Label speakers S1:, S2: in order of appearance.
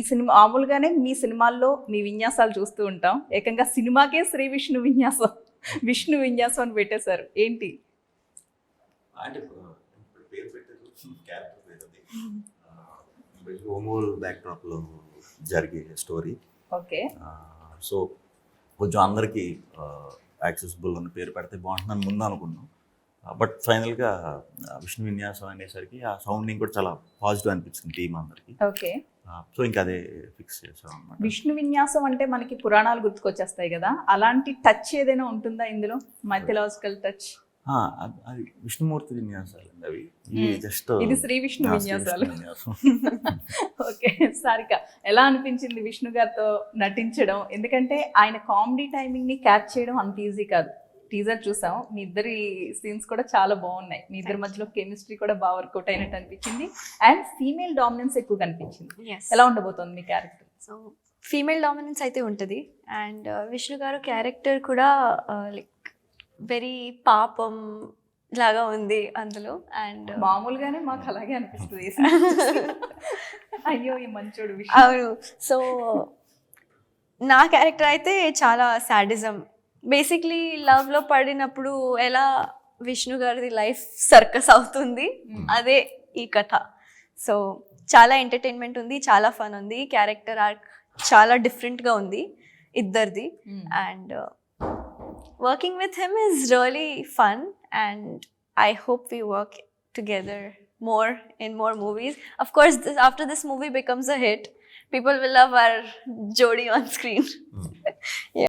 S1: ఈ సినిమా మామూలుగానే మీ సినిమాల్లో మీ విన్యాసాలు చూస్తూ ఉంటాం. ఏకంగా సినిమాకే శ్రీ విష్ణు విన్యాసం అని పెట్టేశారు. ఏంటి?
S2: అంటే ఇప్పుడు పేరు పెట్టారు, క్యారెక్టర్ పేరు అది. ఒంగోలు బ్యాక్డ్రాప్లో జరిగే స్టోరీ.
S1: ఓకే.
S2: సో కొంచెం అందరికీ యాక్సెసిబుల్ అని పేరు పెడితే బాగుంటుందని ముందు అనుకున్నాం. బట్ ఫైనల్గా విష్ణు విన్యాసం అనేసరికి ఆ సౌండింగ్ కూడా చాలా పాజిటివ్ అనిపించింది టీం అందరికి.
S1: ఓకే.
S2: సో ఇంకా అదే ఫిక్స్ చేసాం అన్నమాట.
S1: విష్ణు విన్యాసం అంటే మనకి పురాణాలు గుర్తుకొచ్చేస్తాయి కదా, అలాంటి టచ్ ఏదైనా ఉంటుందా ఇందులో? Mythological touch?
S2: అది విష్ణుమూర్తి విన్యాసాలు అండి అవి. జస్ట్
S1: ఇది శ్రీ విష్ణు విన్యాసాలు. ఓకే. సారిక, ఎలా అనిపించింది విష్ణు గారితో నటించడం? ఎందుకంటే ఆయన కామెడీ టైమింగ్ ని క్యాచ్ చేయడం అంత ఈజీ కాదు. టీజర్ చూసాం, మీ ఇద్దరి సీన్స్ కూడా చాలా బాగున్నాయి. మీ ఇద్దరి మధ్యలో కెమిస్ట్రీ కూడా బాగా వర్కౌట్ అయినట్టు అనిపించింది. అండ్ ఫీమేల్ డామినెన్స్ ఎక్కువ కనిపించింది. ఎలా ఉండబోతుంది మీ క్యారెక్టర్?
S3: సో ఫీమేల్ డామినెన్స్ అయితే ఉంటుంది. అండ్ విష్ణు గారు క్యారెక్టర్ కూడా లైక్ వెరీ పాపం లాగా ఉంది అందులో. అండ్
S1: మామూలుగానే మాకు అలాగే అనిపిస్తుంది. అయ్యో ఈ మంచోడు విష్ణు.
S3: అవును. సో నా క్యారెక్టర్ అయితే చాలా సాడిజం. బేసిక్లీ లవ్లో పడినప్పుడు ఎలా విష్ణు గారిది లైఫ్ సర్కస్ అవుతుంది, అదే ఈ కథ. సో చాలా ఎంటర్టైన్మెంట్ ఉంది, చాలా ఫన్ ఉంది. క్యారెక్టర్ ఆర్క్ చాలా డిఫరెంట్గా ఉంది ఇద్దరిది. And working with him is really fun, and I hope we work together more in more movies. Of course, after this movie becomes a hit, people will love our jodi on screen. Yeah.